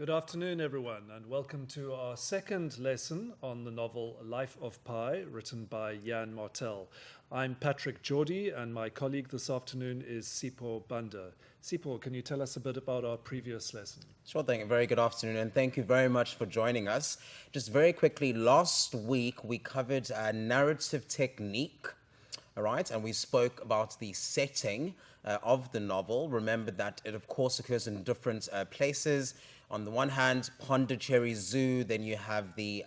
Good afternoon, everyone, and welcome to our second lesson on the novel Life of Pi, written by Yann Martel. I'm Patrick Geordie, and my colleague this afternoon is Sipho Banda. Sipho, can you tell us a bit about our previous lesson? Sure thing. Very good afternoon, and thank you very much for joining us. Just very quickly, last week we covered a narrative technique, all right, and we spoke about the setting of the novel. Remember that it, of course, occurs in different places. On the one hand, Pondicherry Zoo, then you have the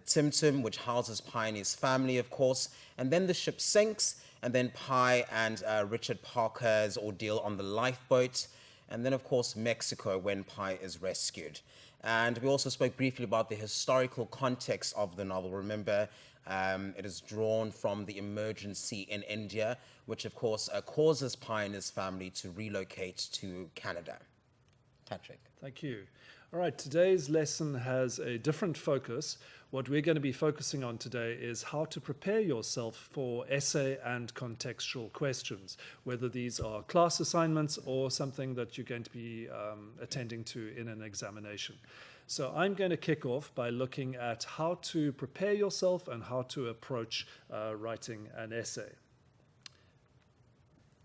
Tim Tim, which houses Pi and his family, of course, and then the ship sinks, and then Pi and Richard Parker's ordeal on the lifeboat, and then, of course, Mexico, when Pi is rescued. And we also spoke briefly about the historical context of the novel. Remember, it is drawn from the emergency in India, which, of course, causes Pi and his family to relocate to Canada. Patrick. Thank you. All right, today's lesson has a different focus. What we're going to be focusing on today is how to prepare yourself for essay and contextual questions, whether these are class assignments or something that you're going to be attending to in an examination. So I'm going to kick off by looking at how to prepare yourself and how to approach writing an essay.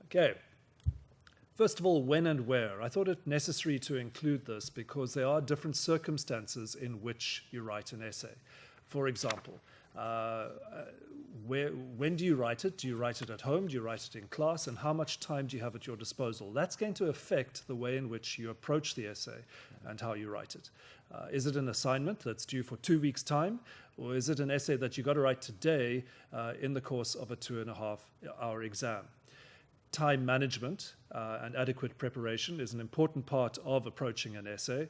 Okay. First of all, when and where. I thought it necessary to include this because there are different circumstances in which you write an essay. For example, when do you write it? Do you write it at home? Do you write it in class? And how much time do you have at your disposal? That's going to affect the way in which you approach the essay and how you write it. Is it an assignment that's due for 2 weeks' time? Or is it an essay that you've got to write today in the course of a 2.5-hour exam? Time management and adequate preparation is an important part of approaching an essay.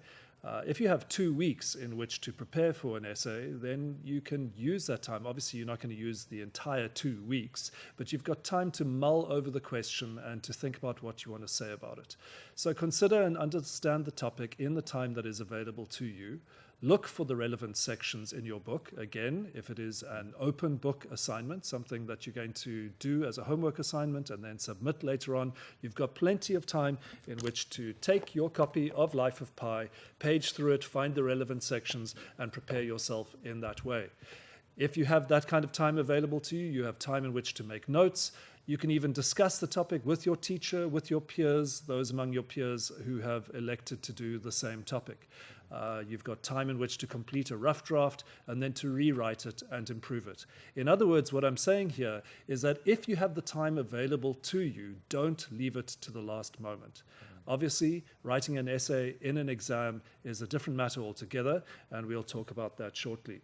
If you have 2 weeks in which to prepare for an essay, then you can use that time. Obviously, you're not going to use the entire 2 weeks, but you've got time to mull over the question and to think about what you want to say about it. So consider and understand the topic in the time that is available to you. Look for the relevant sections in your book. Again, if it is an open book assignment, something that you're going to do as a homework assignment and then submit later on, you've got plenty of time in which to take your copy of Life of Pi, page through it, find the relevant sections, and prepare yourself in that way. If you have that kind of time available to you, you have time in which to make notes. You can even discuss the topic with your teacher, with your peers, those among your peers who have elected to do the same topic. You've got time in which to complete a rough draft and then to rewrite it and improve it. In other words, what I'm saying here is that if you have the time available to you, don't leave it to the last moment. Obviously, writing an essay in an exam is a different matter altogether, and we'll talk about that shortly.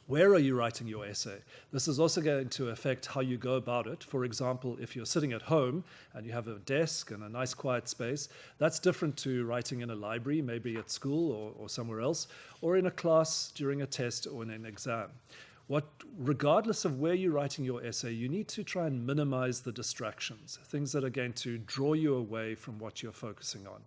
Where are you writing your essay? This is also going to affect how you go about it. For example, if you're sitting at home and you have a desk and a nice quiet space, that's different to writing in a library, maybe at school or somewhere else, or in a class during a test or in an exam. Regardless of where you're writing your essay, you need to try and minimize the distractions, things that are going to draw you away from what you're focusing on.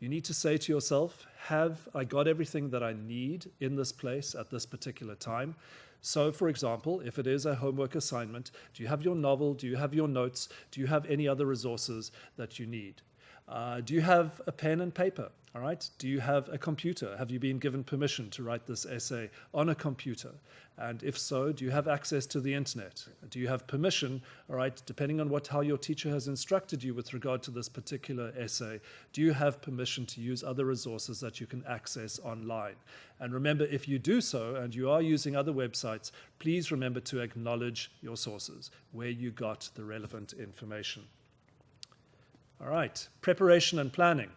You need to say to yourself, have I got everything that I need in this place at this particular time? So, for example, if it is a homework assignment, do you have your novel? Do you have your notes? Do you have any other resources that you need? Do you have a pen and paper? All right. Do you have a computer? Have you been given permission to write this essay on a computer? And if so, do you have access to the internet? Do you have permission, all right, depending on how your teacher has instructed you with regard to this particular essay, do you have permission to use other resources that you can access online? And remember, if you do so and you are using other websites, please remember to acknowledge your sources, where you got the relevant information. All right, preparation and planning.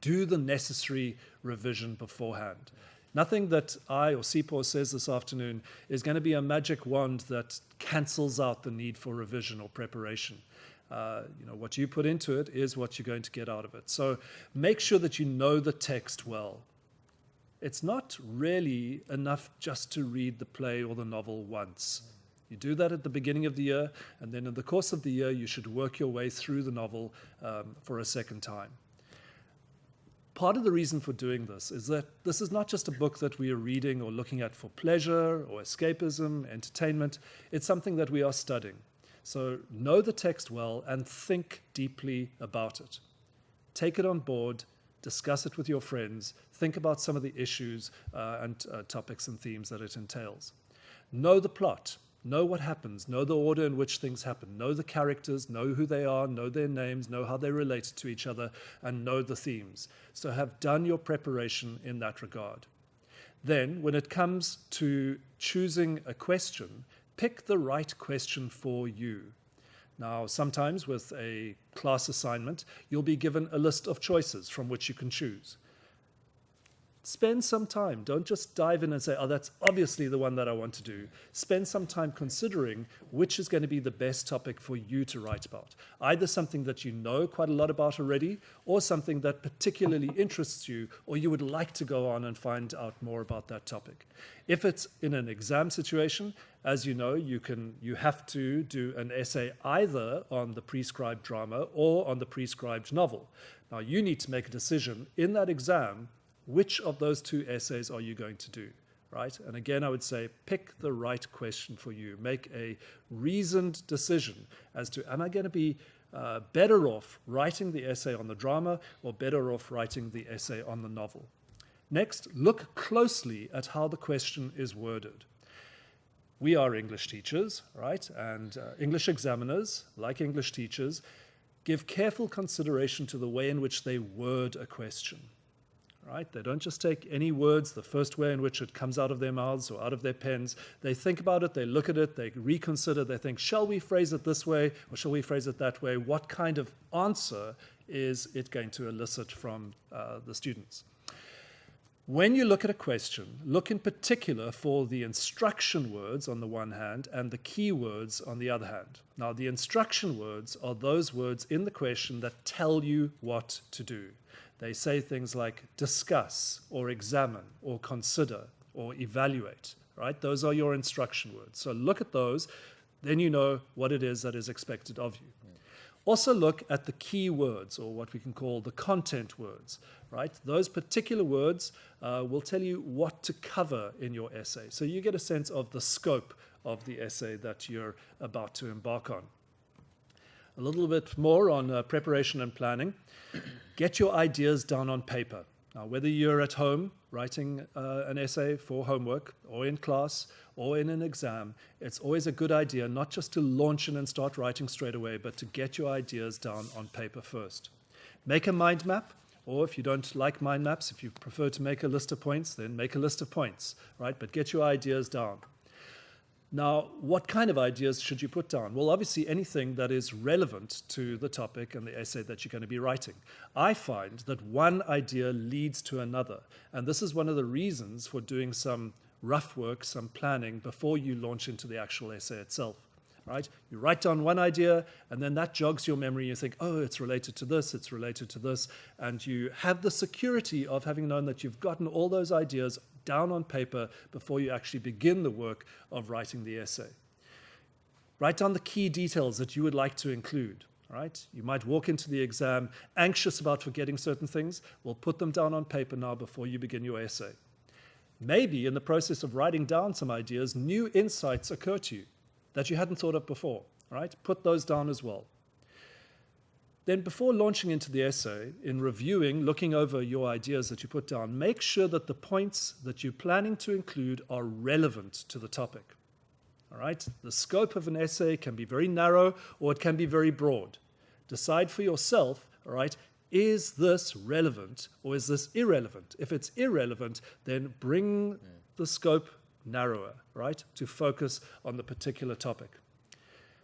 Do the necessary revision beforehand. Nothing that I or Sipho says this afternoon is going to be a magic wand that cancels out the need for revision or preparation. What you put into it is what you're going to get out of it. So make sure that you know the text well. It's not really enough just to read the play or the novel once. You do that at the beginning of the year, and then in the course of the year, you should work your way through the novel for a second time. Part of the reason for doing this is that this is not just a book that we are reading or looking at for pleasure or escapism, entertainment. It's something that we are studying. So know the text well and think deeply about it. Take it on board, discuss it with your friends, think about some of the issues and topics and themes that it entails. Know the plot. Know what happens, know the order in which things happen, know the characters, know who they are, know their names, know how they relate to each other, and know the themes. So have done your preparation in that regard. Then, when it comes to choosing a question, pick the right question for you. Now, sometimes with a class assignment, you'll be given a list of choices from which you can choose. Spend some time. Don't just dive in and say, oh, that's obviously the one that I want to do. Spend some time considering which is going to be the best topic for you to write about. Either something that you know quite a lot about already, or something that particularly interests you, or you would like to go on and find out more about that topic. If it's in an exam situation, as you know, you have to do an essay either on the prescribed drama or on the prescribed novel. Now, you need to make a decision in that exam. Which of those two essays are you going to do, right? And again, I would say pick the right question for you. Make a reasoned decision as to, am I going to be better off writing the essay on the drama or better off writing the essay on the novel? Next, look closely at how the question is worded. We are English teachers, right? And English examiners, like English teachers, give careful consideration to the way in which they word a question. Right? They don't just take any words, the first way in which it comes out of their mouths or out of their pens. They think about it, they look at it, they reconsider, they think, shall we phrase it this way or shall we phrase it that way? What kind of answer is it going to elicit from the students? When you look at a question, look in particular for the instruction words on the one hand and the key words on the other hand. Now, the instruction words are those words in the question that tell you what to do. They say things like discuss or examine or consider or evaluate, right? Those are your instruction words. So look at those, then you know what it is that is expected of you. Also look at the key words, or what we can call the content words, right? Those particular words will tell you what to cover in your essay. So you get a sense of the scope of the essay that you're about to embark on. A little bit more on preparation and planning. Get your ideas down on paper. Now, whether you're at home writing an essay for homework, or in class, or in an exam, it's always a good idea not just to launch in and start writing straight away, but to get your ideas down on paper first. Make a mind map, or if you don't like mind maps, if you prefer to make a list of points, then make a list of points, right? But get your ideas down. Now, what kind of ideas should you put down? Well, obviously anything that is relevant to the topic and the essay that you're going to be writing. I find that one idea leads to another, and this is one of the reasons for doing some rough work, some planning before you launch into the actual essay itself. Right? You write down one idea, and then that jogs your memory. You think, oh, it's related to this, it's related to this, and you have the security of having known that you've gotten all those ideas down on paper before you actually begin the work of writing the essay. Write down the key details that you would like to include. Right? You might walk into the exam anxious about forgetting certain things. Well, put them down on paper now before you begin your essay. Maybe in the process of writing down some ideas, new insights occur to you that you hadn't thought of before. Right? Put those down as well. Then before launching into the essay, in reviewing, looking over your ideas that you put down, make sure that the points that you're planning to include are relevant to the topic. All right? The scope of an essay can be very narrow or it can be very broad. Decide for yourself, all right, is this relevant or is this irrelevant? If it's irrelevant, then bring the scope narrower, right, to focus on the particular topic.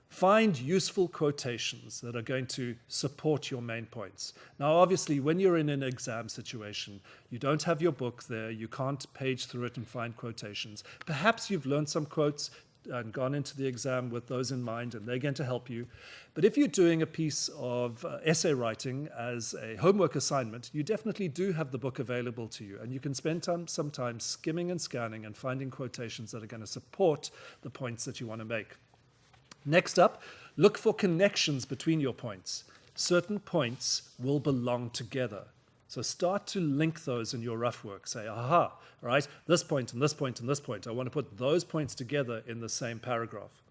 Find useful quotations that are going to support your main points. Now, obviously, when you're in an exam situation, you don't have your book there, you can't page through it and find quotations. Perhaps you've learned some quotes and gone into the exam with those in mind, and they're going to help you. But if you're doing a piece of essay writing as a homework assignment, you definitely do have the book available to you, and you can spend some time skimming and scanning and finding quotations that are going to support the points that you want to make. Next up, look for connections between your points. Certain points will belong together. So start to link those in your rough work. Say, aha, right, this point and this point and this point. I want to put those points together in the same paragraph.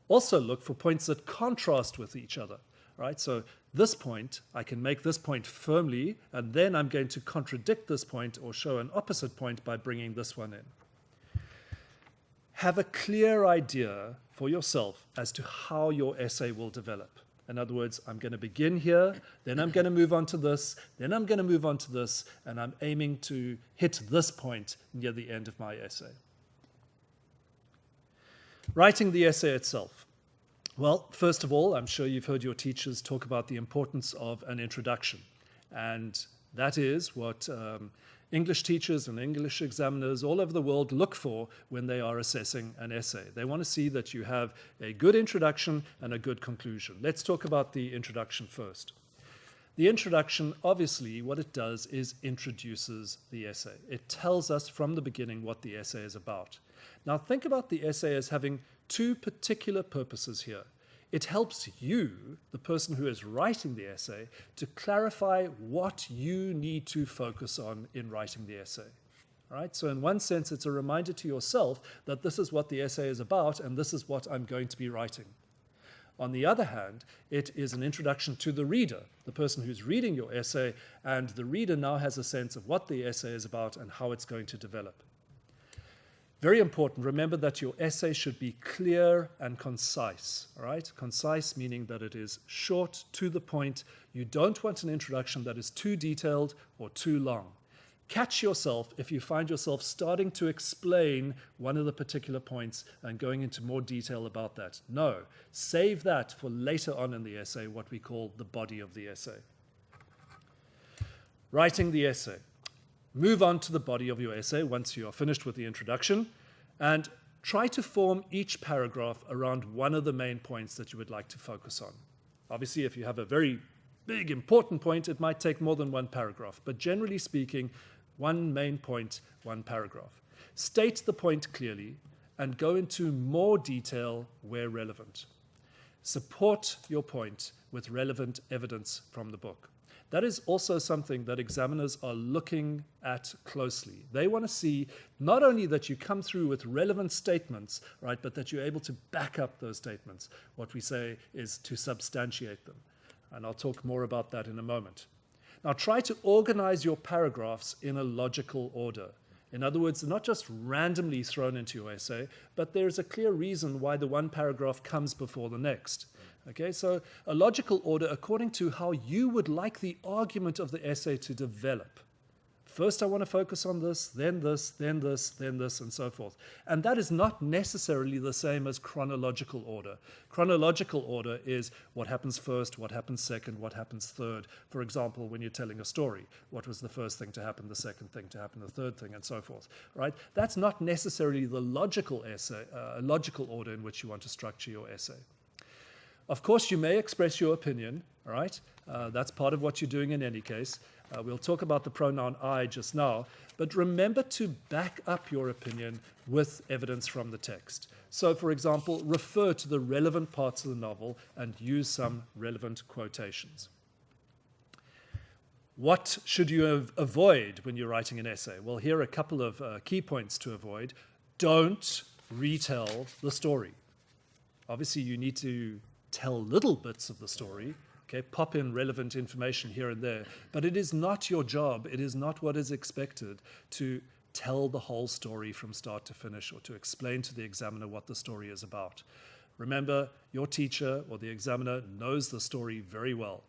Also look for points that contrast with each other. right? So this point, I can make this point firmly, and then I'm going to contradict this point or show an opposite point by bringing this one in. Have a clear idea for yourself as to how your essay will develop. In other words, I'm going to begin here, then I'm going to move on to this, then I'm going to move on to this, and I'm aiming to hit this point near the end of my essay. Writing the essay itself. Well, first of all, I'm sure you've heard your teachers talk about the importance of an introduction. And that is what English teachers and English examiners all over the world look for when they are assessing an essay. They want to see that you have a good introduction and a good conclusion. Let's talk about the introduction first. The introduction, obviously, what it does is introduces the essay. It tells us from the beginning what the essay is about. Now, think about the essay as having two particular purposes here. It helps you, the person who is writing the essay, to clarify what you need to focus on in writing the essay. Right? So in one sense, it's a reminder to yourself that this is what the essay is about and this is what I'm going to be writing. On the other hand, it is an introduction to the reader, the person who's reading your essay, and the reader now has a sense of what the essay is about and how it's going to develop. Very important, remember that your essay should be clear and concise, all right? Concise meaning that it is short, to the point. You don't want an introduction that is too detailed or too long. Catch yourself if you find yourself starting to explain one of the particular points and going into more detail about that. No, save that for later on in the essay, what we call the body of the essay. Writing the essay. Move on to the body of your essay once you are finished with the introduction, and try to form each paragraph around one of the main points that you would like to focus on. Obviously, if you have a very big, important point, it might take more than one paragraph, but generally speaking, one main point, one paragraph. State the point clearly and go into more detail where relevant. Support your point with relevant evidence from the book. That is also something that examiners are looking at closely. They want to see not only that you come through with relevant statements, right, but that you're able to back up those statements. What we say is to substantiate them. And I'll talk more about that in a moment. Now, try to organize your paragraphs in a logical order. In other words, they're not just randomly thrown into your essay, but there's a clear reason why the one paragraph comes before the next. Okay, so a logical order according to how you would like the argument of the essay to develop. First, I want to focus on this, then this, then this, then this, and so forth. And that is not necessarily the same as chronological order. Chronological order is what happens first, what happens second, what happens third. For example, when you're telling a story, what was the first thing to happen, the second thing to happen, the third thing, and so forth. Right? That's not necessarily the logical order in which you want to structure your essay. Of course, you may express your opinion, all right? That's part of what you're doing in any case. We'll talk about the pronoun I just now, but remember to back up your opinion with evidence from the text. So, for example, refer to the relevant parts of the novel and use some relevant quotations. What should you avoid when you're writing an essay? Well, here are a couple of key points to avoid. Don't retell the story. Obviously, you need to tell little bits of the story, okay, pop in relevant information here and there, but it is not your job, it is not what is expected to tell the whole story from start to finish or to explain to the examiner what the story is about. Remember, your teacher or the examiner knows the story very well.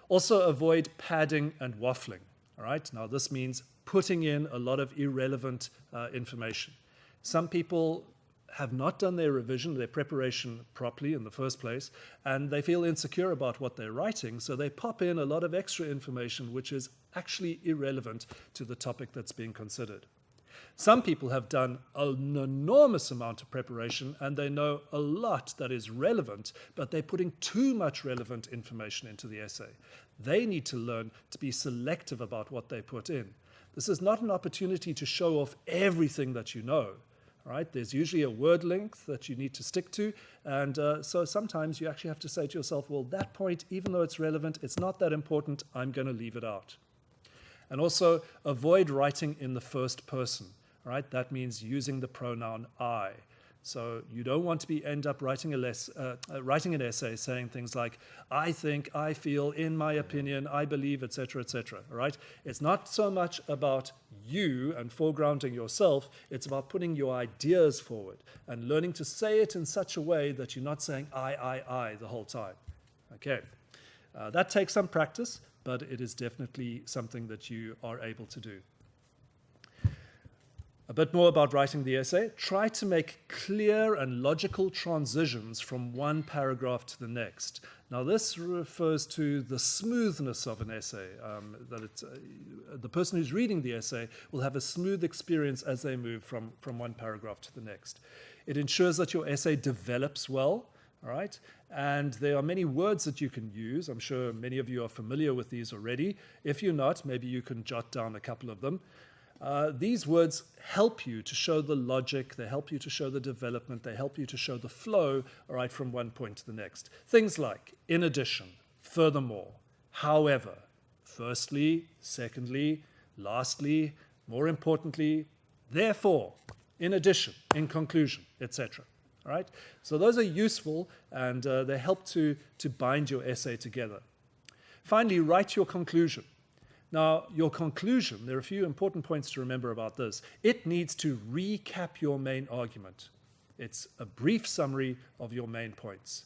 Also, avoid padding and waffling, all right? Now, this means putting in a lot of irrelevant information. Some people have not done their revision, their preparation properly in the first place, and they feel insecure about what they're writing, so they pop in a lot of extra information which is actually irrelevant to the topic that's being considered. Some people have done an enormous amount of preparation and they know a lot that is relevant, but they're putting too much relevant information into the essay. They need to learn to be selective about what they put in. This is not an opportunity to show off everything that you know. Right? There's usually a word length that you need to stick to, and so sometimes you actually have to say to yourself, well, that point, even though it's relevant, it's not that important, I'm going to leave it out. And also avoid writing in the first person. Right? That means using the pronoun I. So you don't want to end up writing an essay saying things like, I think, I feel, in my opinion, I believe, etc., etc. Right? It's not so much about you and foregrounding yourself. It's about putting your ideas forward and learning to say it in such a way that you're not saying I the whole time. Okay. That takes some practice, but it is definitely something that you are able to do. A bit more about writing the essay. Try to make clear and logical transitions from one paragraph to the next. Now, this refers to the smoothness of an essay, the person who's reading the essay will have a smooth experience as they move from one paragraph to the next. It ensures that your essay develops well, all right? And there are many words that you can use. I'm sure many of you are familiar with these already. If you're not, maybe you can jot down a couple of them. These words help you to show the logic, they help you to show the development, they help you to show the flow, all right, from one point to the next. Things like, in addition, furthermore, however, firstly, secondly, lastly, more importantly, therefore, in addition, in conclusion, etc. All right? So those are useful, and they help to bind your essay together. Finally, write your conclusion. Now, your conclusion, there are a few important points to remember about this. It needs to recap your main argument. It's a brief summary of your main points.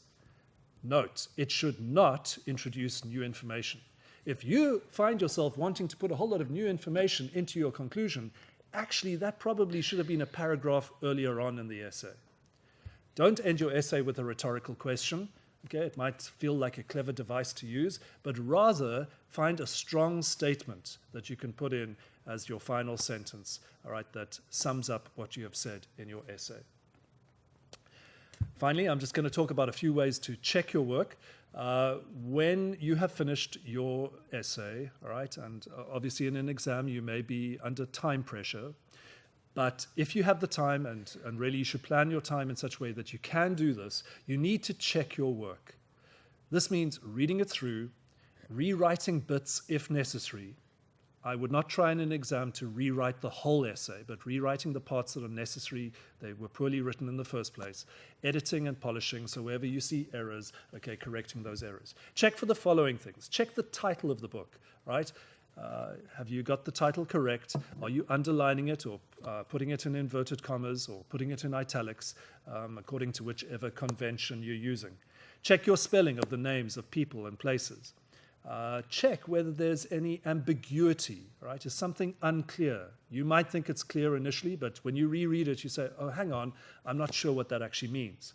Note, it should not introduce new information. If you find yourself wanting to put a whole lot of new information into your conclusion, actually, that probably should have been a paragraph earlier on in the essay. Don't end your essay with a rhetorical question. Okay, it might feel like a clever device to use, but rather find a strong statement that you can put in as your final sentence, all right, that sums up what you have said in your essay. Finally, I'm just going to talk about a few ways to check your work. When you have finished your essay, all right, and obviously in an exam you may be under time pressure, but if you have the time, and really you should plan your time in such a way that you can do this, you need to check your work. This means reading it through, rewriting bits if necessary. I would not try in an exam to rewrite the whole essay, but rewriting the parts that are necessary, they were poorly written in the first place. Editing and polishing, so wherever you see errors, okay, correcting those errors. Check for the following things. Check the title of the book, right? Have you got the title correct? Are you underlining it or putting it in inverted commas or putting it in italics according to whichever convention you're using? Check your spelling of the names of people and places. Check whether there's any ambiguity, right? Is something unclear? You might think it's clear initially, but when you reread it, you say, oh, hang on, I'm not sure what that actually means.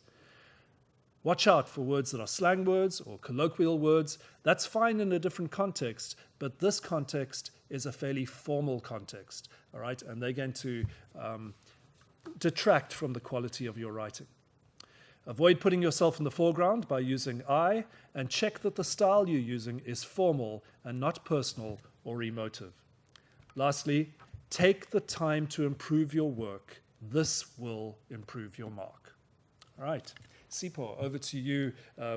Watch out for words that are slang words or colloquial words. That's fine in a different context, but this context is a fairly formal context, all right? And they're going to detract from the quality of your writing. Avoid putting yourself in the foreground by using I, and check that the style you're using is formal and not personal or emotive. Lastly, take the time to improve your work. This will improve your mark. All right. Sipho, over to you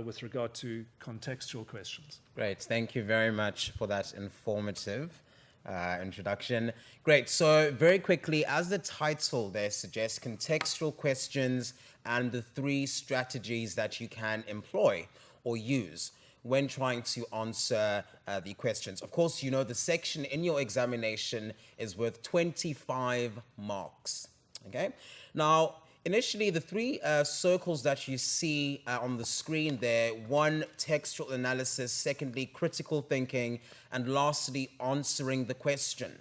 with regard to contextual questions. Great. Thank you very much for that informative introduction. Great. So very quickly, as the title there suggests, contextual questions and the 3 strategies that you can employ or use when trying to answer the questions. Of course, you know the section in your examination is worth 25 marks. Okay. Now, initially, the 3 circles that you see on the screen there, 1, textual analysis, secondly, critical thinking, and lastly, answering the question.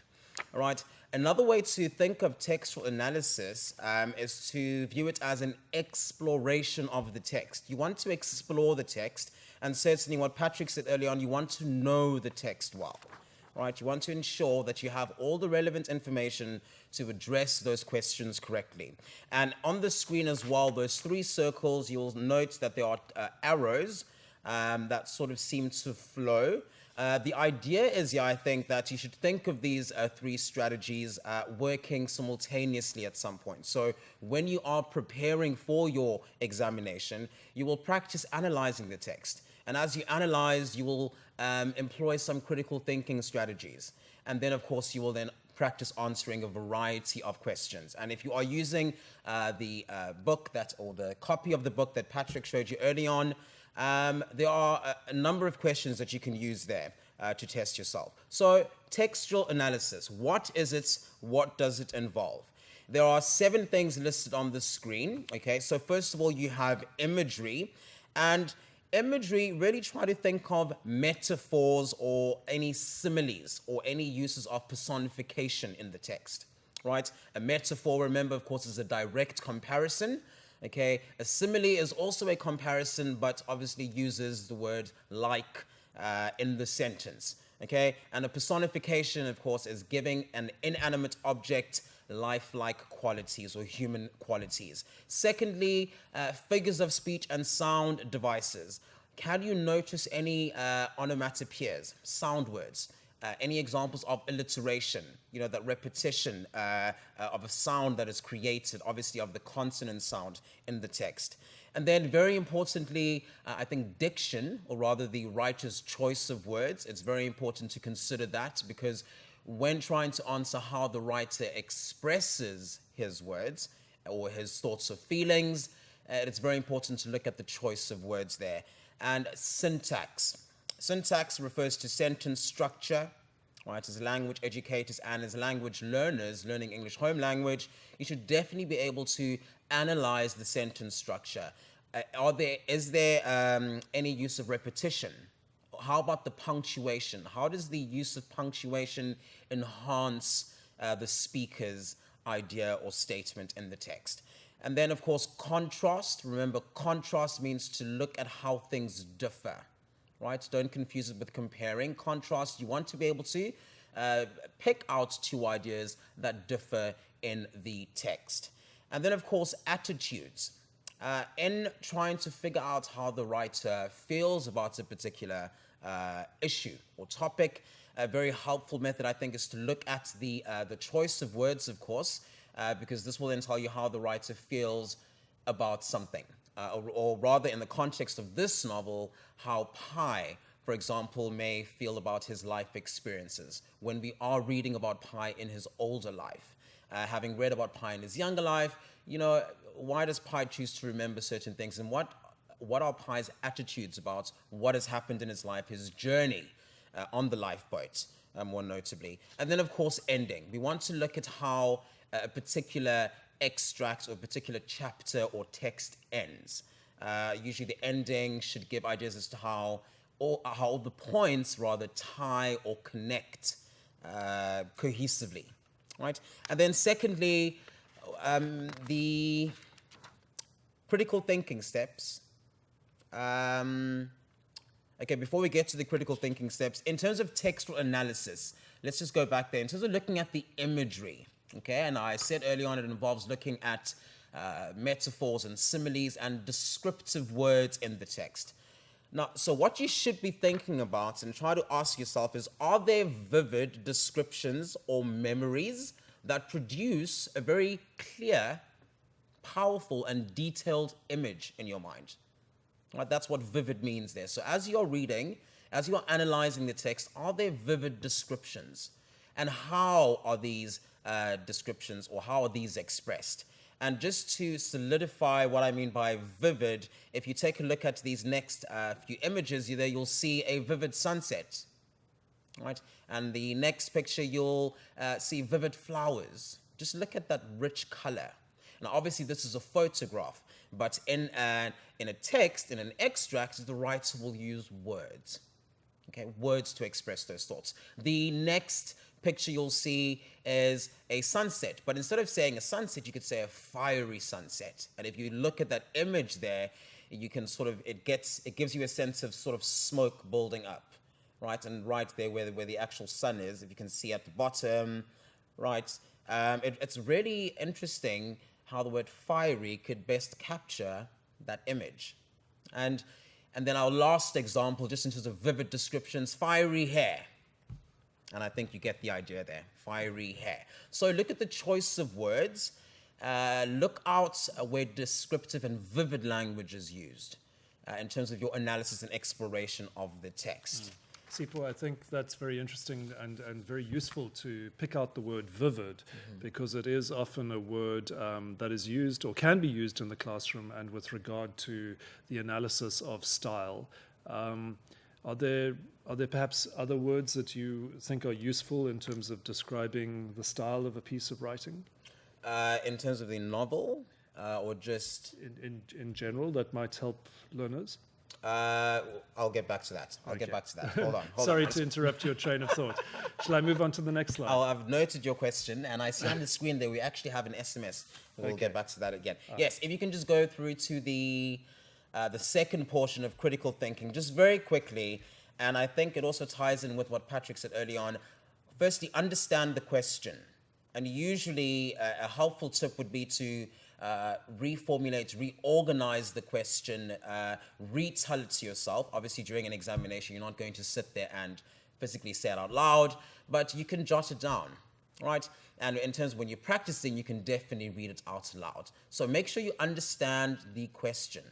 All right. Another way to think of textual analysis is to view it as an exploration of the text. You want to explore the text, and certainly what Patrick said earlier on, you want to know the text well. All right, you want to ensure that you have all the relevant information to address those questions correctly. And on the screen as well, those 3 circles, you'll note that there are arrows that sort of seem to flow. The idea is, I think, that you should think of these 3 strategies working simultaneously at some point. So when you are preparing for your examination, you will practice analyzing the text. And as you analyze, you will employ some critical thinking strategies. And then, of course, you will then practice answering a variety of questions. And if you are using the book or the copy of the book that Patrick showed you early on, there are a number of questions that you can use there to test yourself. So textual analysis, what is it? What does it involve? There are 7 things listed on the screen. Okay, so first of all, you have imagery. And imagery, really try to think of metaphors or any similes or any uses of personification in the text, right? A metaphor, remember, of course, is a direct comparison. Okay, a simile is also a comparison, but obviously uses the word like in the sentence. Okay, and a personification, of course, is giving an inanimate object lifelike qualities or human qualities. Secondly, figures of speech and sound devices. Can you notice any onomatopoeias, sound words? Any examples of alliteration, that repetition of a sound that is created, obviously of the consonant sound in the text. And then very importantly, I think diction, or rather the writer's choice of words, it's very important to consider that, because when trying to answer how the writer expresses his words or his thoughts or feelings, it's very important to look at the choice of words there. And syntax. Syntax refers to sentence structure, right? As language educators and as language learners learning English home language, you should definitely be able to analyze the sentence structure. Is there any use of repetition? How about the punctuation? How does the use of punctuation enhance the speaker's idea or statement in the text? And then, of course, contrast. Remember, contrast means to look at how things differ, right? Don't confuse it with comparing. Contrast, you want to be able to pick out 2 ideas that differ in the text. And then, of course, attitudes. In trying to figure out how the writer feels about a particular issue or topic, a very helpful method, I think, is to look at the choice of words, of course, because this will then tell you how the writer feels about something. Or rather, in the context of this novel, how Pi, for example, may feel about his life experiences when we are reading about Pi in his older life. Having read about Pi in his younger life, why does Pi choose to remember certain things, and what are Pi's attitudes about what has happened in his life, his journey on the lifeboat, more notably. And then, of course, ending. We want to look at how a particular extract or a particular chapter or text ends. Usually the ending should give ideas as to how the points rather tie or connect cohesively, right? And then secondly, the critical thinking steps. Okay, before we get to the critical thinking steps, in terms of textual analysis, let's just go back there. In terms of looking at the imagery, okay, and I said early on it involves looking at metaphors and similes and descriptive words in the text. Now, so what you should be thinking about and try to ask yourself is, are there vivid descriptions or memories that produce a very clear, powerful, and detailed image in your mind? Right, that's what vivid means there. So as you're reading, as you're analyzing the text, are there vivid descriptions? And how are these descriptions, or how are these expressed? And just to solidify what I mean by vivid, if you take a look at these next few images, you'll see a vivid sunset, right? And the next picture, you'll see vivid flowers. Just look at that rich color. Now, obviously, this is a photograph, but in a text, in an extract, the writer will use words, okay? Words to express those thoughts. The next picture you'll see is a sunset, but instead of saying a sunset, you could say a fiery sunset. And if you look at that image there, you can it gives you a sense of sort of smoke building up, right? And right there where the actual sun is, if you can see at the bottom, right? It's really interesting how the word fiery could best capture that image. And then our last example, just in terms of vivid descriptions, fiery hair. And I think you get the idea there, fiery hair. So look at the choice of words. Look out where descriptive and vivid language is used in terms of your analysis and exploration of the text. Sipho, I think that's very interesting and very useful to pick out the word vivid, because it is often a word that is used or can be used in the classroom and with regard to the analysis of style. Are there perhaps other words that you think are useful in terms of describing the style of a piece of writing? In terms of the novel, or just... In general, that might help learners? I'll get back to that. I'll get back to that. Hold on. Sorry to interrupt your train of thought. Shall I move on to the next slide? I've noted your question, and I see on the screen there we actually have an SMS. We'll get back to that again. Yes, if you can just go through to the second portion of critical thinking, just very quickly, and I think it also ties in with what Patrick said early on. Firstly, understand the question. And usually a helpful tip would be to reformulate, reorganize the question, retell it to yourself. Obviously, during an examination, you're not going to sit there and physically say it out loud, but you can jot it down, right? And in terms of when you're practicing, you can definitely read it out loud. So make sure you understand the question,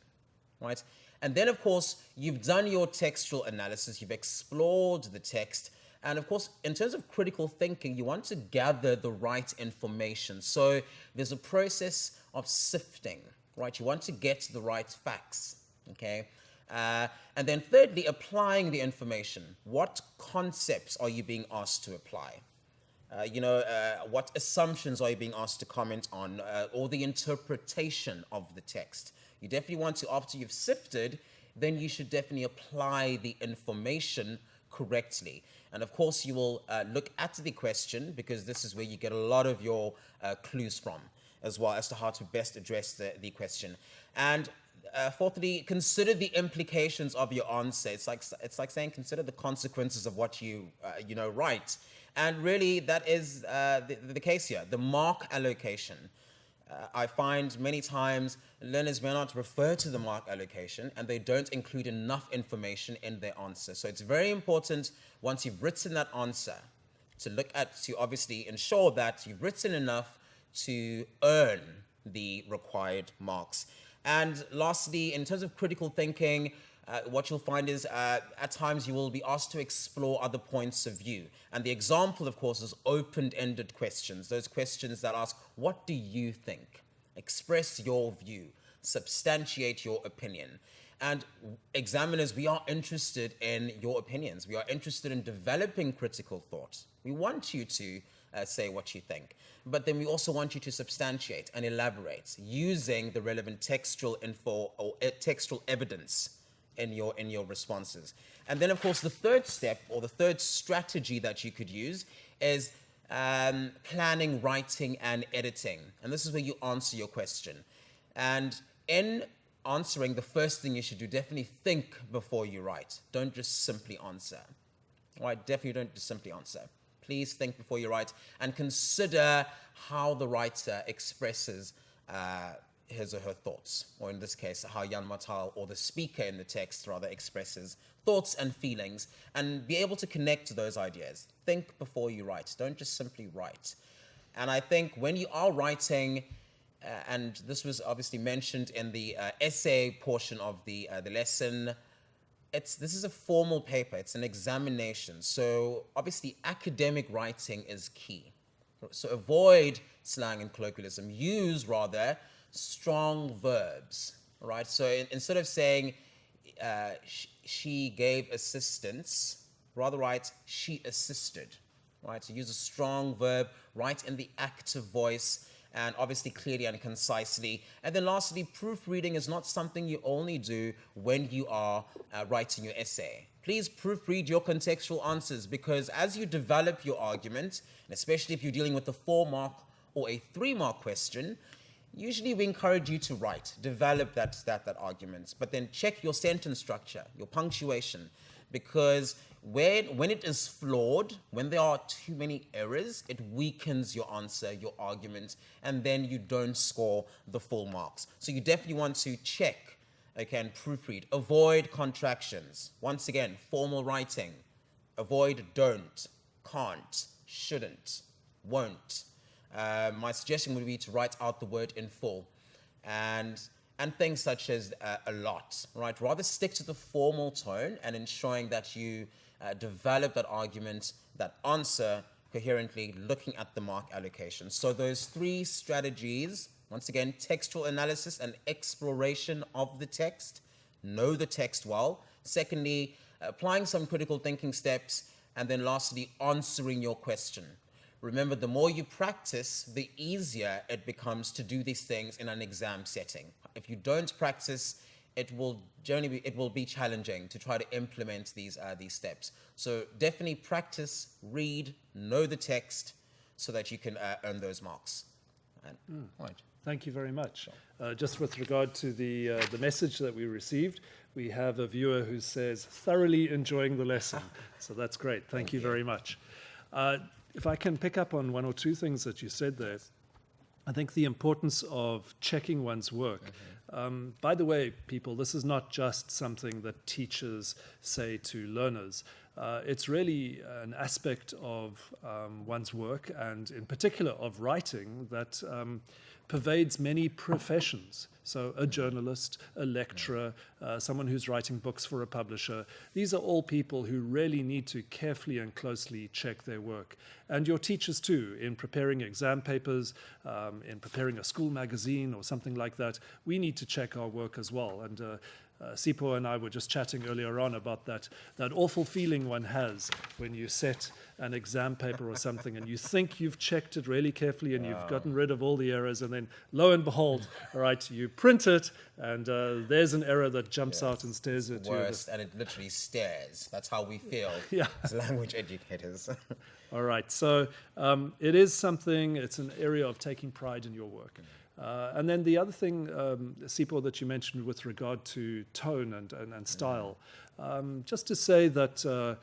right? And then, of course, you've done your textual analysis, you've explored the text, and of course, in terms of critical thinking, you want to gather the right information. So there's a process of sifting, right? You want to get the right facts, okay? And then thirdly, applying the information. What concepts are you being asked to apply? What assumptions are you being asked to comment on, or the interpretation of the text? You definitely want to, after you've sifted, then you should definitely apply the information correctly. And of course, you will look at the question, because this is where you get a lot of your clues from, as well as to how to best address the question. And fourthly, consider the implications of your answer. It's like saying consider the consequences of what you write. And really, that is the case here. The mark allocation. I find many times learners may not refer to the mark allocation, and they don't include enough information in their answer. So it's very important, once you've written that answer, to obviously ensure that you've written enough to earn the required marks. And lastly, in terms of critical thinking, what you'll find is at times you will be asked to explore other points of view. And the example, of course, is open-ended questions. Those questions that ask, what do you think? Express your view. Substantiate your opinion. And examiners, we are interested in your opinions. We are interested in developing critical thought. We want you to say what you think. But then we also want you to substantiate and elaborate using the relevant textual info or textual evidence in your responses. And then, of course, the third step, or the third strategy that you could use, is planning, writing, and editing. And this is where you answer your question. And in answering, the first thing you should do, definitely think before you write. Don't just simply answer. All right, definitely don't just simply answer. Please think before you write, and consider how the writer expresses his or her thoughts, or in this case, how Yann Martel, or the speaker in the text rather, expresses thoughts and feelings, and be able to connect those ideas. Think before you write. Don't just simply write. And I think when you are writing, and this was obviously mentioned in the essay portion of the lesson, this is a formal paper. It's an examination. So obviously academic writing is key. So avoid slang and colloquialism. Use rather strong verbs, right? So instead of saying she gave assistance, rather write she assisted, right? So use a strong verb, write in the active voice, and obviously clearly and concisely. And then lastly, proofreading is not something you only do when you are writing your essay. Please proofread your contextual answers, because as you develop your argument, and especially if you're dealing with a 4-mark or a 3-mark question, usually we encourage you to write, develop that argument, but then check your sentence structure, your punctuation, because when it is flawed, when there are too many errors, it weakens your answer, your argument, and then you don't score the full marks. So you definitely want to check, okay, and proofread. Avoid contractions. Once again, formal writing. Avoid don't, can't, shouldn't, won't. My suggestion would be to write out the word in full. And and things such as a lot, right? Rather stick to the formal tone and ensuring that you develop that argument, that answer coherently, looking at the mark allocation. So those three strategies, once again, textual analysis and exploration of the text, know the text well. Secondly, applying some critical thinking steps. And then lastly, answering your question. Remember, the more you practice, the easier it becomes to do these things in an exam setting. If you don't practice, it will be challenging to try to implement these steps. So definitely practice, read, know the text, so that you can earn those marks. Right. Thank you very much. Just with regard to the message that we received, we have a viewer who says, thoroughly enjoying the lesson. So that's great. Thank you very much. If I can pick up on one or two things that you said there, I think the importance of checking one's work. By the way, people, this is not just something that teachers say to learners. It's really an aspect of one's work, and in particular of writing, that pervades many professions. So a journalist, a lecturer, someone who's writing books for a publisher. These are all people who really need to carefully and closely check their work. And your teachers too, in preparing exam papers, in preparing a school magazine or something like that, we need to check our work as well. And Sipho and I were just chatting earlier on about that awful feeling one has when you set an exam paper or something and you think you've checked it really carefully and you've gotten rid of all the errors, and then lo and behold, all right, you print it and there's an error that jumps out and stares at you. Worst, and it literally stares. That's how we feel as language educators. All right, so it is something, it's an area of taking pride in your work. And then the other thing, Sipho, that you mentioned with regard to tone and style, just to say that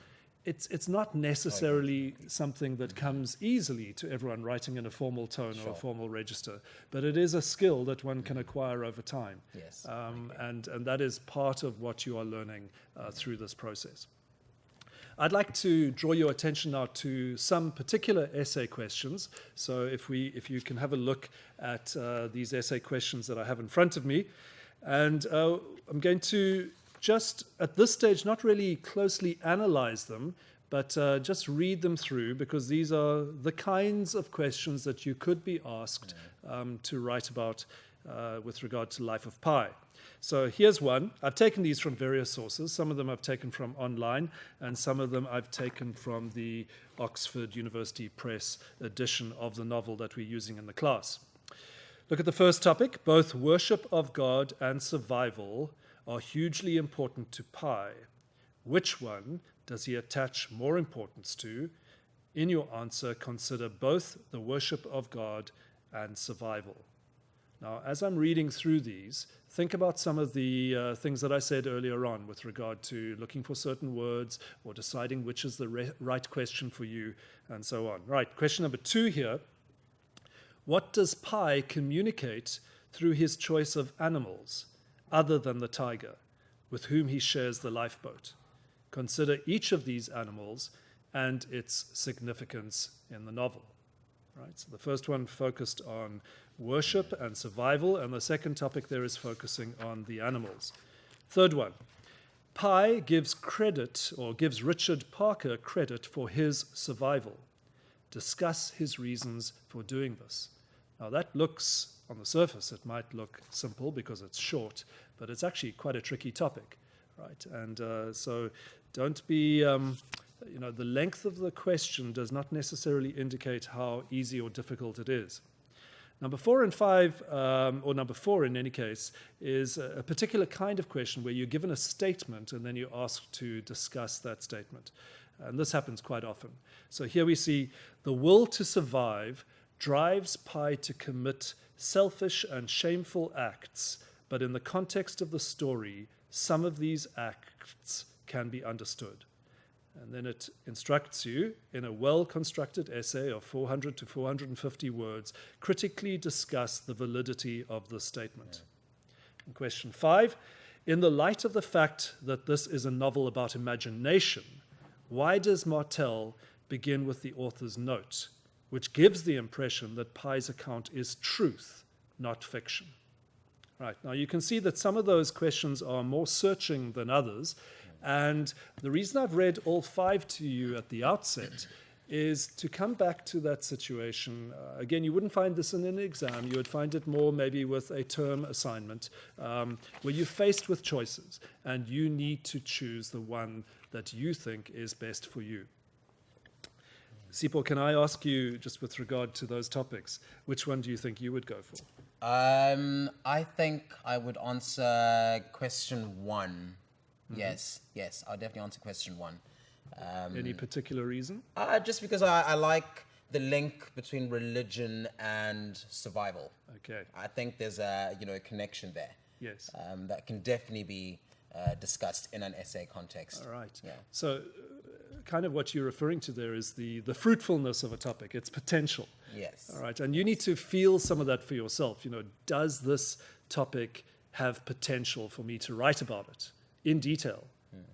it's not necessarily something that comes easily to everyone writing in a formal tone or a formal register, but it is a skill that one can acquire over time. Yes. And that is part of what you are learning through this process. I'd like to draw your attention now to some particular essay questions. So if you can have a look at these essay questions that I have in front of me. And I'm going to just, at this stage, not really closely analyze them, but just read them through, because these are the kinds of questions that you could be asked to write about with regard to Life of Pi. So here's one. I've taken these from various sources. Some of them I've taken from online, and some of them I've taken from the Oxford University Press edition of the novel that we're using in the class. Look at the first topic. Both worship of God and survival are hugely important to Pi. Which one does he attach more importance to? In your answer, consider both the worship of God and survival. Now, as I'm reading through these, think about some of the things that I said earlier on with regard to looking for certain words or deciding which is the right question for you, and so on. Right, question number 2 here. What does Pi communicate through his choice of animals, other than the tiger, with whom he shares the lifeboat? Consider each of these animals and its significance in the novel. Right, so the first one focused on worship and survival, and the second topic there is focusing on the animals. Third one, Pi gives credit, or gives Richard Parker credit for his survival. Discuss his reasons for doing this. Now that looks, on the surface, it might look simple because it's short, but it's actually quite a tricky topic, right? And so don't be... the length of the question does not necessarily indicate how easy or difficult it is. Number 4 and 5, or number 4 in any case, is a particular kind of question where you're given a statement and then you're asked to discuss that statement. And this happens quite often. So here we see the will to survive drives Pi to commit selfish and shameful acts, but in the context of the story, some of these acts can be understood. And then it instructs you, in a well-constructed essay of 400 to 450 words, critically discuss the validity of the statement. And question 5, in the light of the fact that this is a novel about imagination, why does Martel begin with the author's note, which gives the impression that Pi's account is truth, not fiction? Right. Now you can see that some of those questions are more searching than others. And the reason I've read all 5 to you at the outset is to come back to that situation. Again, you wouldn't find this in an exam. You would find it more maybe with a term assignment where you're faced with choices and you need to choose the one that you think is best for you. Sipho, can I ask you, just with regard to those topics, which one do you think you would go for? I think I would answer question 1. Yes, I'll definitely answer question 1. Any particular reason? Just because I like the link between religion and survival. Okay. I think there's a connection there. Yes. That can definitely be discussed in an essay context. All right. Yeah. So kind of what you're referring to there is the fruitfulness of a topic, its potential. Yes. All right. And you need to feel some of that for yourself. Does this topic have potential for me to write about it in detail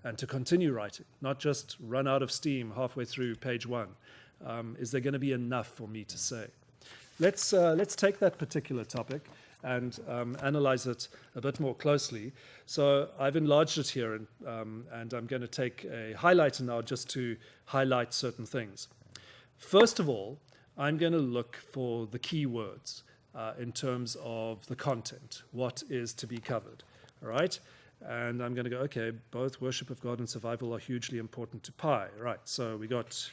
and to continue writing, not just run out of steam halfway through page 1? Is there going to be enough for me to say? Let's take that particular topic and analyze it a bit more closely. So I've enlarged it here, and I'm going to take a highlighter now just to highlight certain things. First of all, I'm going to look for the key words in terms of the content, what is to be covered, all right? And I'm going to go, okay, both worship of God and survival are hugely important to Pi, right? So we got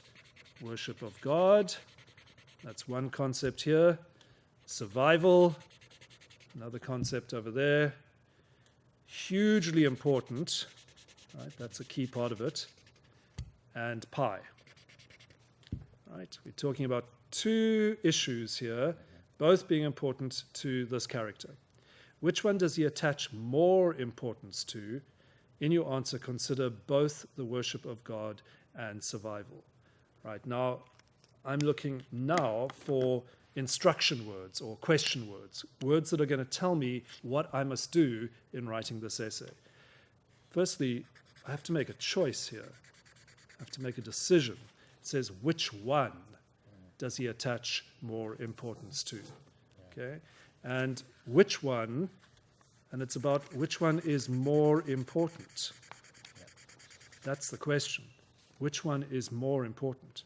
worship of God, that's one concept here. Survival, another concept over there. Hugely important, right? That's a key part of it. And Pi. Right? We're talking about 2 issues here, both being important to this character. Which one does he attach more importance to? In your answer, consider both the worship of God and survival. Right, now, I'm looking now for instruction words or question words, words that are going to tell me what I must do in writing this essay. Firstly, I have to make a choice here. I have to make a decision. It says, which one does he attach more importance to? Okay, and which one, and it's about which one is more important. That's the question. Which one is more important?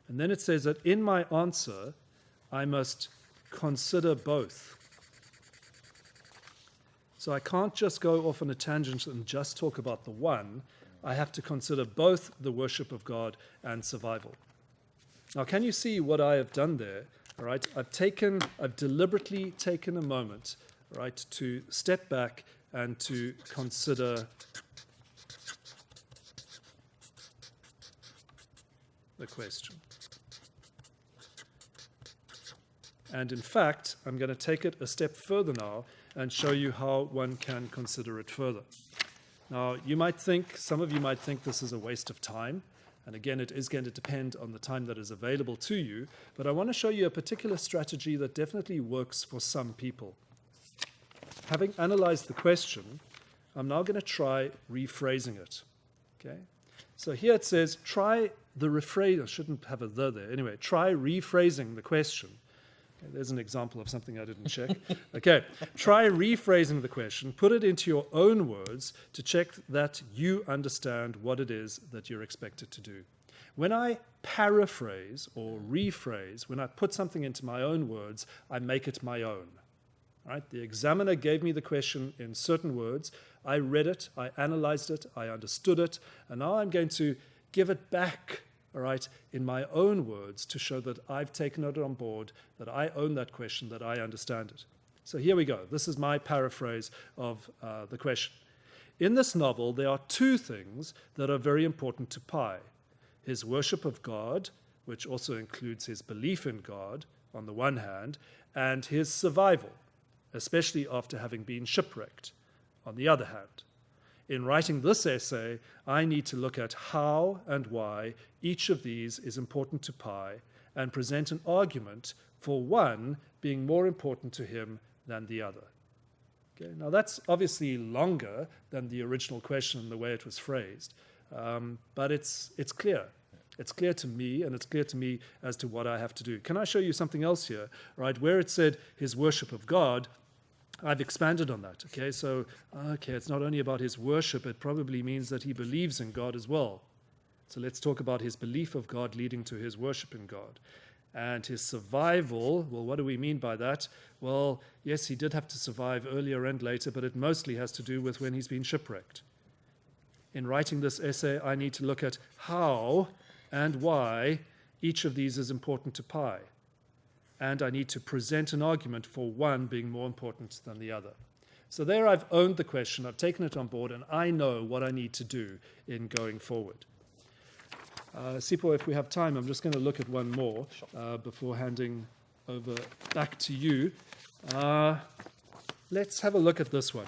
And then it says that in my answer, I must consider both. So I can't just go off on a tangent and just talk about the one. I have to consider both the worship of God and survival. Now, can you see what I have done there? All right, I've deliberately taken a moment, right, to step back and to consider the question. And in fact, I'm going to take it a step further now and show you how one can consider it further. Now, some of you might think this is a waste of time. And again, it is going to depend on the time that is available to you. But I want to show you a particular strategy that definitely works for some people. Having analyzed the question, I'm now going to try rephrasing it. Okay? So here it says, try the rephrase. I shouldn't have a the there. Anyway, try rephrasing the question. Okay, there's an example of something I didn't check. Okay, try rephrasing the question. Put it into your own words to check that you understand what it is that you're expected to do. When I paraphrase or rephrase, when I put something into my own words, I make it my own. All right? The examiner gave me the question in certain words. I read it, I analyzed it, I understood it, and now I'm going to give it back, all right, in my own words to show that I've taken it on board, that I own that question, that I understand it. So here we go. This is my paraphrase of the question. In this novel, there are 2 things that are very important to Pi. His worship of God, which also includes his belief in God, on the one hand, and his survival, especially after having been shipwrecked, on the other hand. In writing this essay, I need to look at how and why each of these is important to Pi and present an argument for one being more important to him than the other. Okay, now that's obviously longer than the original question and the way it was phrased, but it's clear. It's clear to me, and it's clear to me as to what I have to do. Can I show you something else here, right? Where it said his worship of God, I've expanded on that. Okay, so it's not only about his worship, it probably means that he believes in God as well. So let's talk about his belief of God leading to his worship in God. And his survival, well, what do we mean by that? Well, yes, he did have to survive earlier and later, but it mostly has to do with when he's been shipwrecked. In writing this essay, I need to look at how and why each of these is important to Pi. And I need to present an argument for one being more important than the other. So there I've owned the question, I've taken it on board, and I know what I need to do in going forward. Sipo, if we have time, I'm just going to look at one more before handing over back to you. Let's have a look at this one.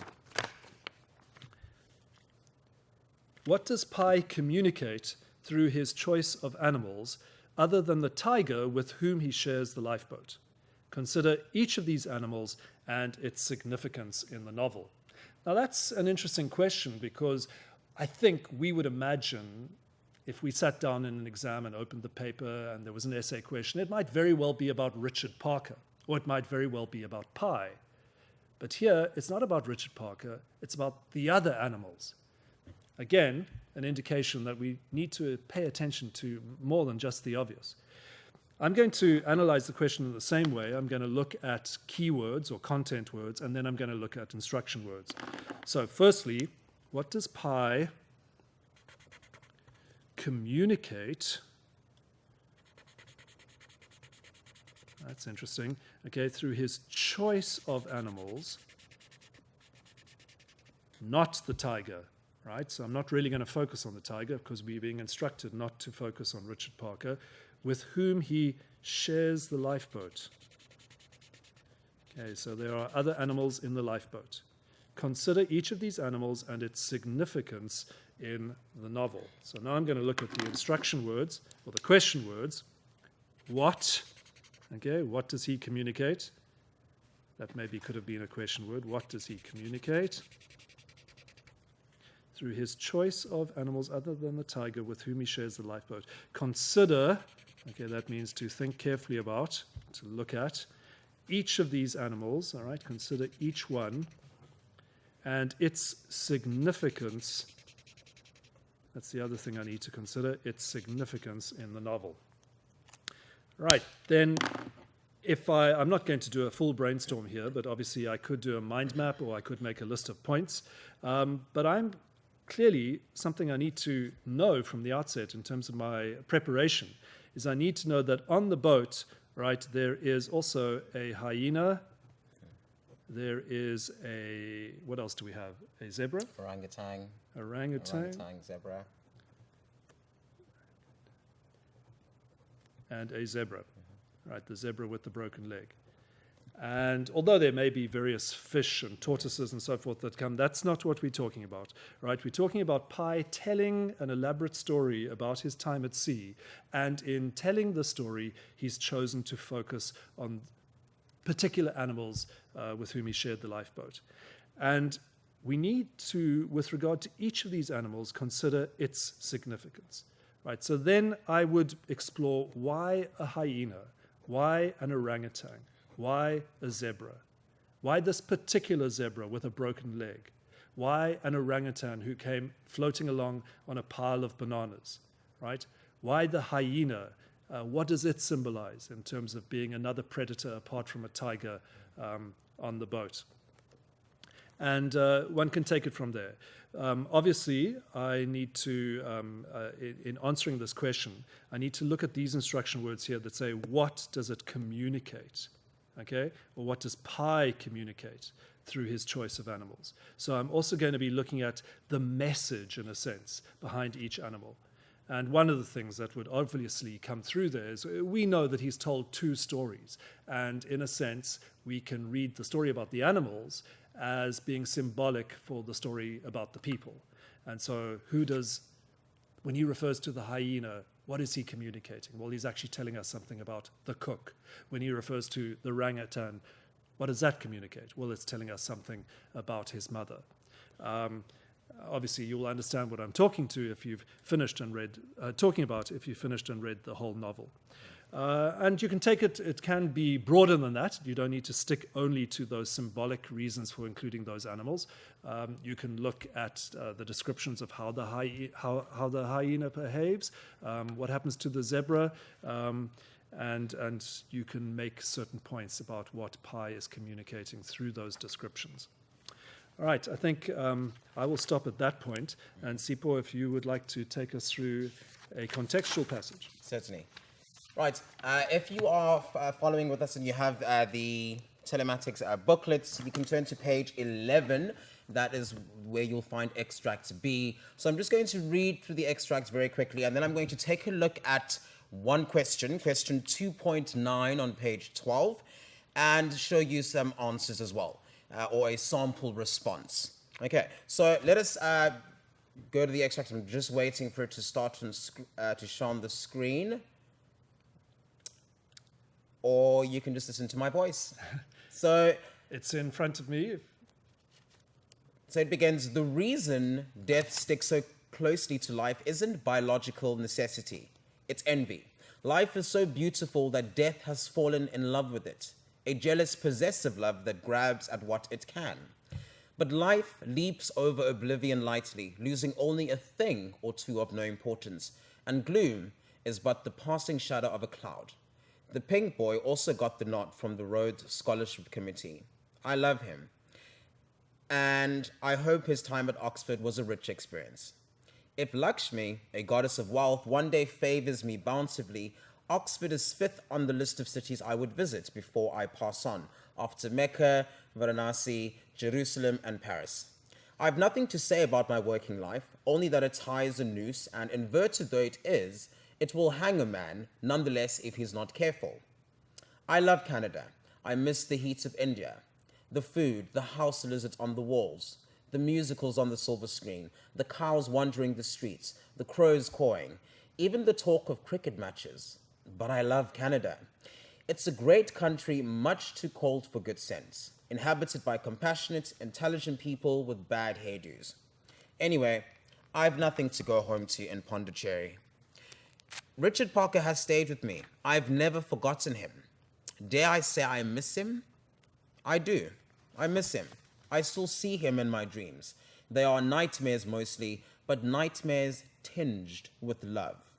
What does Pi communicate through his choice of animals other than the tiger with whom he shares the lifeboat? Consider each of these animals and its significance in the novel. Now that's an interesting question because I think we would imagine if we sat down in an exam and opened the paper and there was an essay question, it might very well be about Richard Parker, or it might very well be about Pi. But here, it's not about Richard Parker, it's about the other animals. Again, an indication that we need to pay attention to more than just the obvious. I'm going to analyze the question in the same way. I'm going to look at keywords or content words, and then I'm going to look at instruction words. So firstly, what does Pi communicate? That's interesting. Okay, through his choice of animals, not the tiger, right? So I'm not really going to focus on the tiger because we're being instructed not to focus on Richard Parker, with whom he shares the lifeboat. Okay, so there are other animals in the lifeboat. Consider each of these animals and its significance in the novel. So now I'm going to look at the instruction words, or the question words. What? Okay, what does he communicate? That maybe could have been a question word. What does he communicate? Through his choice of animals other than the tiger with whom he shares the lifeboat. Consider, okay, that means to think carefully about, to look at each of these animals, all right, consider each one and its significance. That's the other thing I need to consider, its significance in the novel. Right, then I'm not going to do a full brainstorm here, but obviously I could do a mind map or I could make a list of points. But I'm clearly something I need to know from the outset in terms of my preparation is I need to know that on the boat, right, there is also a hyena. There is what else do we have? A zebra? Orangutan, zebra. And a zebra, right, the zebra with the broken leg. And although there may be various fish and tortoises and so forth that come, that's not what we're talking about, right? We're talking about Pi telling an elaborate story about his time at sea. And in telling the story, he's chosen to focus on particular animals with whom he shared the lifeboat. And we need to, with regard to each of these animals, consider its significance. Right, so then I would explore why a hyena, why an orangutan, why a zebra, why this particular zebra with a broken leg, why an orangutan who came floating along on a pile of bananas, right? Why the hyena, what does it symbolize in terms of being another predator apart from a tiger on the boat? And one can take it from there. Obviously, I need to, in answering this question, I need to look at these instruction words here that say, what does it communicate? Okay? Or what does Pi communicate through his choice of animals? So I'm also going to be looking at the message, in a sense, behind each animal. And one of the things that would obviously come through there is we know that he's told two stories. And in a sense, we can read the story about the animals as being symbolic for the story about the people. And so when he refers to the hyena, what is he communicating? Well, he's actually telling us something about the cook. When he refers to the orangutan, what does that communicate? Well, it's telling us something about his mother. Obviously, you'll understand what I'm talking about if you've finished and read the whole novel. And you can take it, it can be broader than that. You don't need to stick only to those symbolic reasons for including those animals. You can look at the descriptions of how the hyena behaves, what happens to the zebra, and you can make certain points about what pi is communicating through those descriptions. All right, I think I will stop at that point. And Sipho, if you would like to take us through a contextual passage. Certainly. Right. If you are following with us and you have the telematics booklets, you can turn to page 11. That is where you'll find extract B. So I'm just going to read through the extracts very quickly, and then I'm going to take a look at one question 2.9 on page 12, and show you some answers as well, or a sample response. Okay, so let us go to the extract. I'm just waiting for it to start to show on the screen. Or you can just listen to my voice. So it's in front of me. So it begins, the reason death sticks so closely to life isn't biological necessity, it's envy. Life is so beautiful that death has fallen in love with it, a jealous, possessive love that grabs at what it can. But life leaps over oblivion lightly, losing only a thing or two of no importance, and gloom is but the passing shadow of a cloud. The pink boy also got the nod from the Rhodes Scholarship Committee. I love him, and I hope his time at Oxford was a rich experience. If Lakshmi, a goddess of wealth, one day favors me bountifully, Oxford is 5th on the list of cities I would visit before I pass on, after Mecca, Varanasi, Jerusalem, and Paris. I have nothing to say about my working life, only that it ties a noose, and inverted though it is, it will hang a man, nonetheless, if he's not careful. I love Canada. I miss the heat of India. The food, the house lizards on the walls, the musicals on the silver screen, the cows wandering the streets, the crows cawing, even the talk of cricket matches. But I love Canada. It's a great country, much too cold for good sense, inhabited by compassionate, intelligent people with bad hairdos. Anyway, I've nothing to go home to in Pondicherry. Richard Parker has stayed with me. I've never forgotten him. Dare I say I miss him? I do. I miss him. I still see him in my dreams. They are nightmares mostly, but nightmares tinged with love.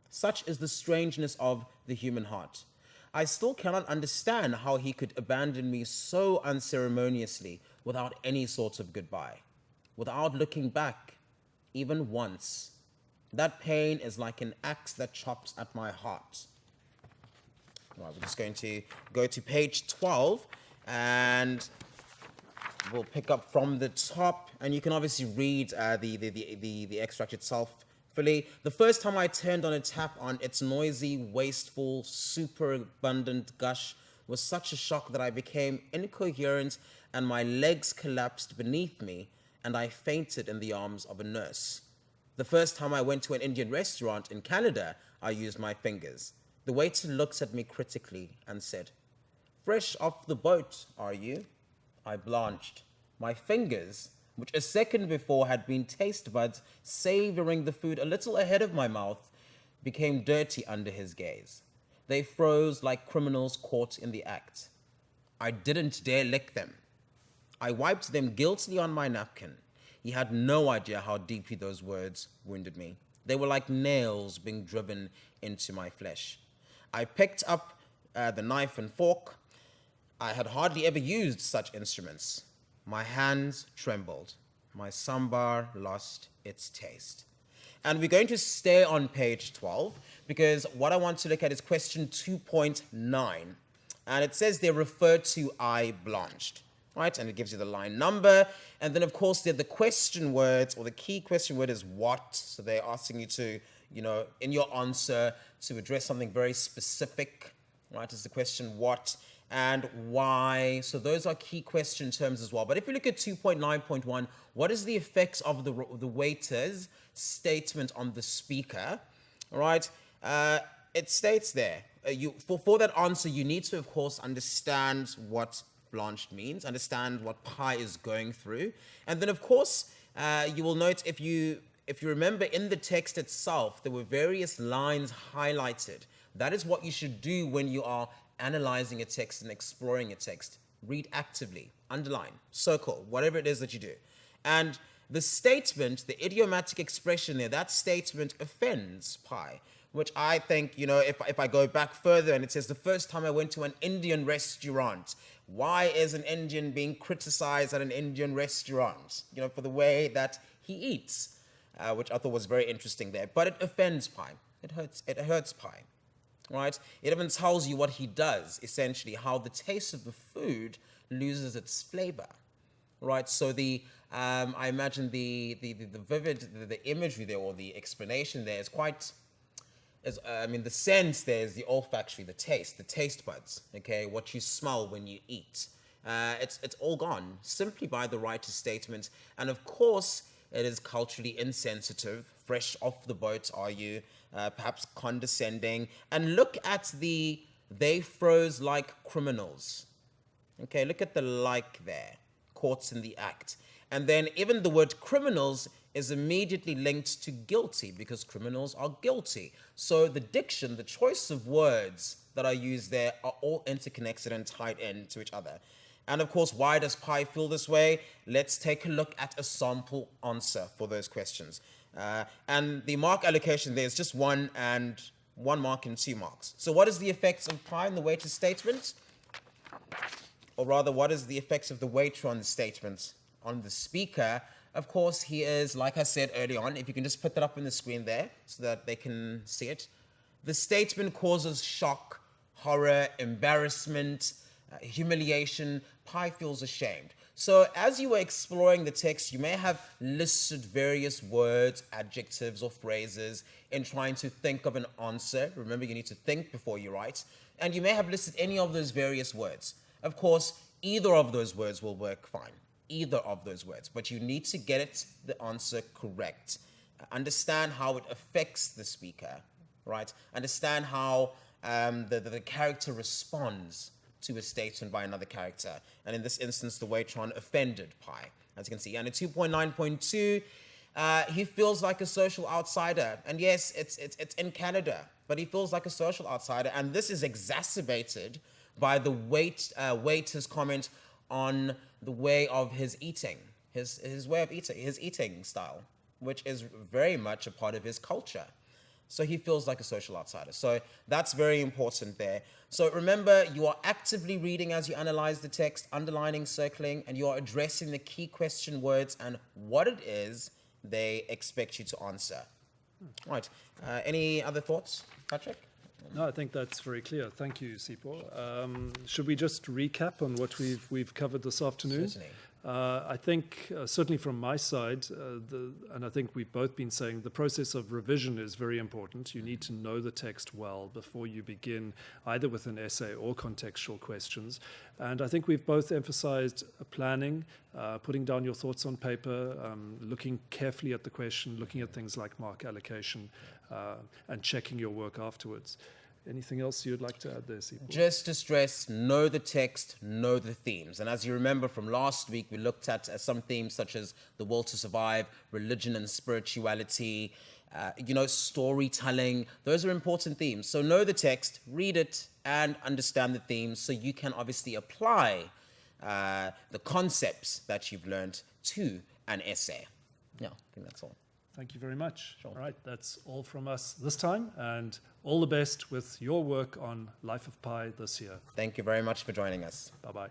Such is the strangeness of the human heart. I still cannot understand how he could abandon me so unceremoniously without any sort of goodbye, without looking back, even once. That pain is like an axe that chops at my heart. Right, we're just going to go to page 12, and we'll pick up from the top, and you can obviously read the extract itself fully. The first time I turned on a tap on its noisy, wasteful, superabundant gush was such a shock that I became incoherent and my legs collapsed beneath me, and I fainted in the arms of a nurse. The first time I went to an Indian restaurant in Canada, I used my fingers. The waiter looked at me critically and said, "Fresh off the boat, are you?" I blanched. My fingers, which a second before had been taste buds savoring the food a little ahead of my mouth, became dirty under his gaze. They froze like criminals caught in the act. I didn't dare lick them. I wiped them guiltily on my napkin. He had no idea how deeply those words wounded me. They were like nails being driven into my flesh. I picked up the knife and fork. I had hardly ever used such instruments. My hands trembled. My sambar lost its taste. And we're going to stay on page 12 because what I want to look at is question 2.9. And it says they refer to I blanched, right? And it gives you the line number. And then, of course, the question words, or the key question word is what. So they're asking you to, in your answer, to address something very specific, right? Is the question what and why. So those are key question terms as well. But if you look at 2.9.1, what is the effects of the waiter's statement on the speaker? All right. It states there, for that answer, you need to, of course, understand what blanched means, understand what pi is going through. And then, of course, you will note if you remember in the text itself, there were various lines highlighted That is what you should do when you are analyzing a text and exploring a text. Read actively, underline, circle, whatever it is that you do. And the statement, the idiomatic expression there, that statement offends pi, which I think, if I go back further and it says the first time I went to an Indian restaurant, why is an Indian being criticized at an Indian restaurant, for the way that he eats, which I thought was very interesting there. But it offends pi. It hurts pi, right? It even tells you what he does, essentially, how the taste of the food loses its flavor, right? So I imagine the imagery there, or the explanation there, is quite. The sense there is the olfactory, the taste buds, okay, what you smell when you eat. It's all gone simply by the writer's statement. And of course, it is culturally insensitive. Fresh off the boat, are you? Perhaps condescending. And look at they froze like criminals. Okay, look at the like there, caught in the act. And then even the word criminals is immediately linked to guilty, because criminals are guilty. So the diction, the choice of words that are used there are all interconnected and tied into each other. And of course, why does pi feel this way? Let's take a look at a sample answer for those questions. And the mark allocation there is just 1 mark and 2 marks. So what is the effects of pi in the weighted statement? Or rather, what is the effects of the weighter on the statement on the speaker? Of course, he is, like I said early on, if you can just put that up on the screen there so that they can see it. The statement causes shock, horror, embarrassment, humiliation. Pi feels ashamed. So as you were exploring the text, you may have listed various words, adjectives, or phrases in trying to think of an answer. Remember, you need to think before you write. And you may have listed any of those various words. Of course, either of those words will work fine. Either of those words, but you need to get the answer correct. Understand how it affects the speaker, right? Understand how the character responds to a statement by another character. And in this instance, the Waitron offended pi, as you can see. And in 2.9.2, he feels like a social outsider. And yes, it's in Canada, but he feels like a social outsider. And this is exacerbated by the waiter's comment on the way of his eating, his way of eating, his eating style, which is very much a part of his culture. So he feels like a social outsider. So that's very important there. So remember, you are actively reading as you analyze the text, underlining, circling, and you are addressing the key question words and what it is they expect you to answer. Right. Any other thoughts, Patrick? No, I think that's very clear. Thank you, Sipho. Should we just recap on what we've covered this afternoon? Certainly. I think, certainly from my side, and I think we've both been saying, the process of revision is very important. You need to know the text well before you begin either with an essay or contextual questions. And I think we've both emphasized planning, putting down your thoughts on paper, looking carefully at the question, looking at things like mark allocation, and checking your work afterwards. Anything else you'd like to add there, Sipho? Just to stress, know the text, know the themes. And as you remember from last week, we looked at some themes such as the will to survive, religion and spirituality, storytelling. Those are important themes. So know the text, read it, and understand the themes so you can obviously apply the concepts that you've learned to an essay. Yeah, I think that's all. Thank you very much. Sure. All right, that's all from us this time, and all the best with your work on Life of Pi this year. Thank you very much for joining us. Bye-bye.